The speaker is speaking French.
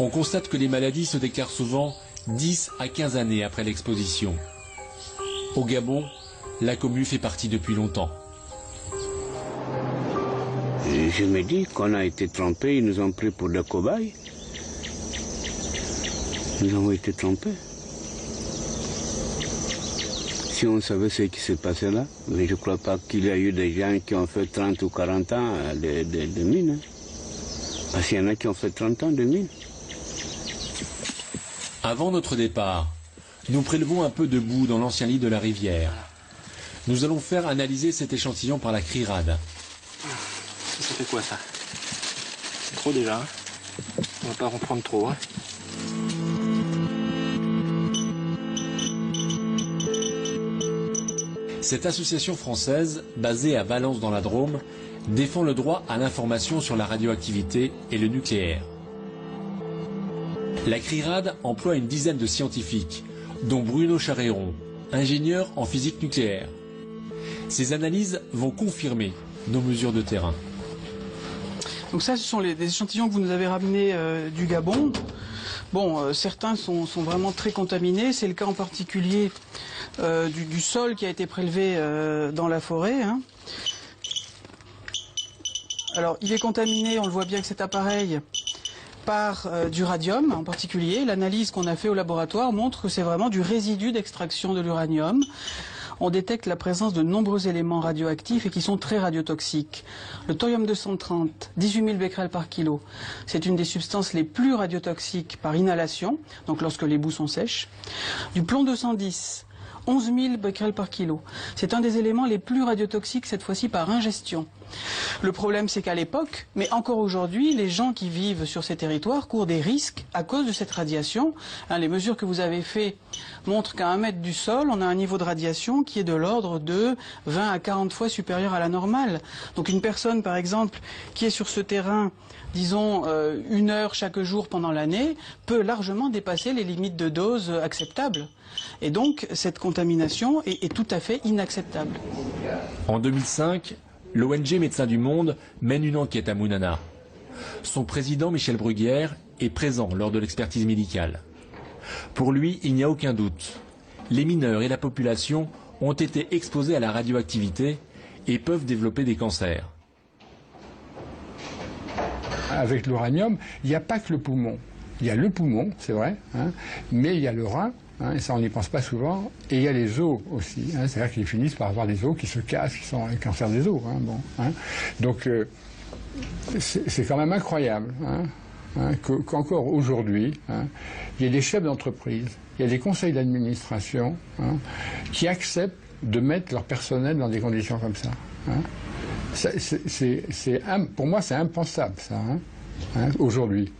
On constate que les maladies se déclarent souvent 10 à 15 années après l'exposition. Au Gabon, la commu fait partie depuis longtemps. Je me dis qu'on a été trompés, ils nous ont pris pour des cobayes. Nous avons été trompés. Si on savait ce qui s'est passé là, mais je ne crois pas qu'il y a eu des gens qui ont fait 30 ou 40 ans de mines. Parce qu'il y en a qui ont fait 30 ans de mines. Avant notre départ, nous prélevons un peu de boue dans l'ancien lit de la rivière. Nous allons faire analyser cet échantillon par la CRIRAD. Ça fait quoi ça? C'est trop déjà. Hein, on va pas en prendre trop. Hein. Cette association française, basée à Valence dans la Drôme, défend le droit à l'information sur la radioactivité et le nucléaire. La CRIRAD emploie une dizaine de scientifiques, dont Bruno Charéron, ingénieur en physique nucléaire. Ces analyses vont confirmer nos mesures de terrain. Donc ça, ce sont des échantillons que vous nous avez ramenés du Gabon. Bon, certains sont vraiment très contaminés. C'est le cas en particulier du sol qui a été prélevé dans la forêt. Hein. Alors, il est contaminé, on le voit bien avec cet appareil, par du radium en particulier. L'analyse qu'on a fait au laboratoire montre que c'est vraiment du résidu d'extraction de l'uranium. On détecte la présence de nombreux éléments radioactifs et qui sont très radiotoxiques. Le thorium-230, 18 000 becquerels par kilo, c'est une des substances les plus radiotoxiques par inhalation, donc lorsque les boues sont sèches. Du plomb-210, 11 000 becquerels par kilo. C'est un des éléments les plus radiotoxiques, cette fois-ci par ingestion. Le problème, c'est qu'à l'époque, mais encore aujourd'hui, les gens qui vivent sur ces territoires courent des risques à cause de cette radiation. Hein, les mesures que vous avez faites montrent qu'à 1 mètre du sol, on a un niveau de radiation qui est de l'ordre de 20 à 40 fois supérieur à la normale. Donc une personne, par exemple, qui est sur ce terrain, disons 1 heure chaque jour pendant l'année, peut largement dépasser les limites de dose acceptables. Et donc, cette contamination est tout à fait inacceptable. En 2005, l'ONG Médecins du Monde mène une enquête à Mounana. Son président, Michel Bruguière, est présent lors de l'expertise médicale. Pour lui, il n'y a aucun doute. Les mineurs et la population ont été exposés à la radioactivité et peuvent développer des cancers. Avec l'uranium, il n'y a pas que le poumon. Il y a le poumon, c'est vrai, hein, mais il y a le rein. Hein, et ça, on n'y pense pas souvent. Et il y a les os aussi. Hein, c'est-à-dire qu'ils finissent par avoir des os qui se cassent, qui sont un cancer des os. Hein, bon, hein. Donc, c'est quand même incroyable qu'encore aujourd'hui, il y ait des chefs d'entreprise, il y a des conseils d'administration qui acceptent de mettre leur personnel dans des conditions comme ça. Pour moi, c'est impensable, ça, aujourd'hui.